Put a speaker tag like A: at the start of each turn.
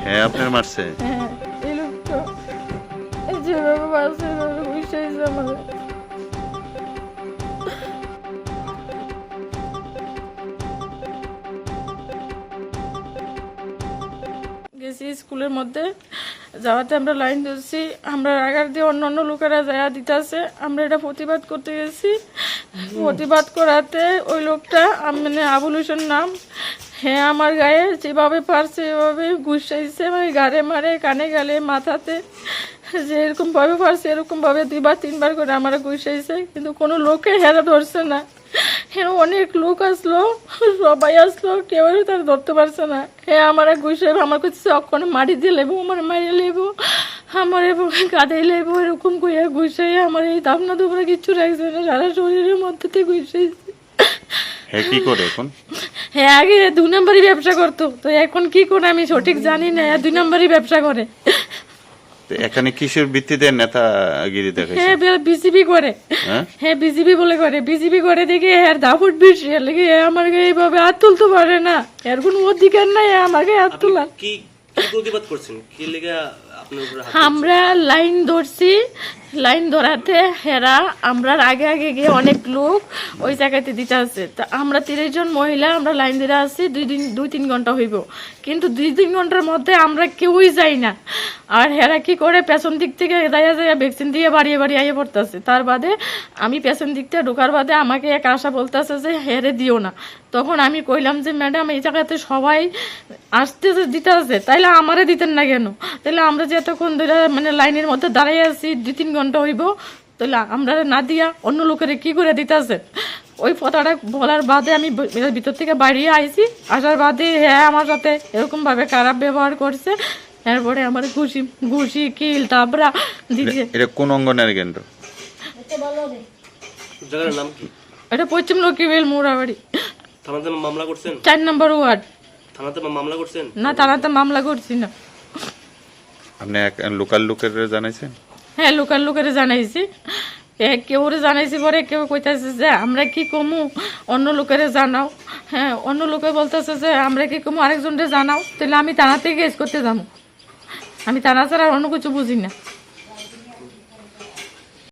A: হ্যাঁ আপনার মারছে?
B: হ্যাঁ, এই লোকটা যেভাবে মারছে এভাবে ঘুষাইছে আমাদের। গেছি স্কুলের মধ্যে যাওয়াতে আমরা লাইন ধরছি, আমরা আগার দিয়ে অন্য অন্য লোকেরা যায়া দিতেছে, আমরা এটা প্রতিবাদ করতে গেছি। প্রতিবাদ করাতে ওই লোকটা মানে আবুল হোসেন নাম, হ্যাঁ আমার গায়ে যেভাবে পারছে এভাবে ঘুষাইছে, মানে গাড়ে মারে কানে গালে মাথাতে, যে এরকমভাবে পারছে এরকমভাবে 2-3 বার করে আমার ঘুষাইছে, কিন্তু কোনো লোকে হেরা ধরছে না। হ্যাঁ অনেক লোক আসলো, সবাই আসলো, কেউ তার ধরতে পারছে না। হ্যাঁ আমার ঘুষাইব, আমার কাছে অক্ষণে মারি দিয়ে লেবো, আমার মারিয়ে লেবো, আমার কাঁদাই লেবো, এরকম কইয়া ঘুষাই আমার এই দাবনা দুপুরে কিচ্ছু রাখছে না, সারা শরীরের মধ্যে থেকে ঘুষাইছে।
A: হ্যাঁ কি করে এখন?
B: হ্যাঁ আগে 2 নম্বরই ব্যবসা করতো, তো এখন কি করে আমি সঠিক জানি না, 2 নম্বরই ব্যবসা করে।
A: তো এখানে কিসের ভিত্তিতে নেতাগিরি দেখাইছে?
B: হ্যাঁ বিজেপি করে, হ্যাঁ বিজেপি বলে করে, বিজেপি করে দেখে এর দাপট বেশি, এর লেগে আমার গায়ে এইভাবে হাত তুলতে পারে না, এর কোনো অধিকার নাই আমার গায়ে হাত তোলার।
C: কি কি প্রতিবাদ করছেন, কি লেগে আপনার উপরে হাত
B: আমরা লাইন ধরছি, লাইন ধরাতে হেরা আমরা আগে আগে গিয়ে অনেক লোক ওই জায়গাতে দিতে আসছে, তা আমরা 30 জন মহিলা আমরা লাইন দিতে আসছি, 2-3 ঘন্টা হইব, কিন্তু 2-3 ঘন্টার মধ্যে আমরা কেউই যাই না। আর হেরা কি করে পেছন দিক থেকে দাঁড়িয়ে যায় ভ্যাকসিন দিয়ে বাড়িয়ে বাড়িয়ে আইয়ে পড়তেছে, তার বাদে আমি পেছন দিক থেকে ঢোকার বাদে আমাকে এক আশা বলতেছে যে হেরে দিও না। তখন আমি কইলাম যে ম্যাডাম এই জায়গাতে সবাই আসতেছে দিতে আছে, তাইলে আমারে দিতেন না কেন? তাহলে আমরা যে এতক্ষণ ধরে মানে লাইনের মধ্যে দাঁড়িয়ে আছি 2-3 ঘন্টা হইব, তাহলে আমরা না দিয়া অন্য লোকের কি করে দিতে আছে? ওই কথাটা বলার বাদে আমি ভিতর থেকে বাড়িয়ে আইছি, আসার বাদে হ্যাঁ আমার সাথে এরকমভাবে খারাপ ব্যবহার করছে। এরপরে আমার ঘুষি কিল তারপরে দিচ্ছে।
A: এটা কোন অঙ্গনের কেন্দ্র?
C: জায়গার নাম কি?
B: এটা পশ্চিম লক্ষ্মীবেল মোড়াবাড়ি,
C: থানাতে মামলা করছেন?
B: 4 নম্বর ওয়ার্ড।
C: থানাতে মামলা করছেন?
B: না থানাতে মামলা করছি না।
A: আপনি লোকাল লোকের জানাইছেন?
B: হ্যাঁ লোকাল লোকের জানাইছি, কেউ জানাইছি, পরে কেউ কইতাছে যে আমরা কি কমু, অন্য লোকের জানাও। হ্যাঁ অন্য লোকে বলতেছে যে আমরা কি কমু, আরেকজনকে জানাও, তাহলে আমি থানাতে কেস করতে যাবো। আমি থানা ছাড়া অন্য কিছু বুঝি না।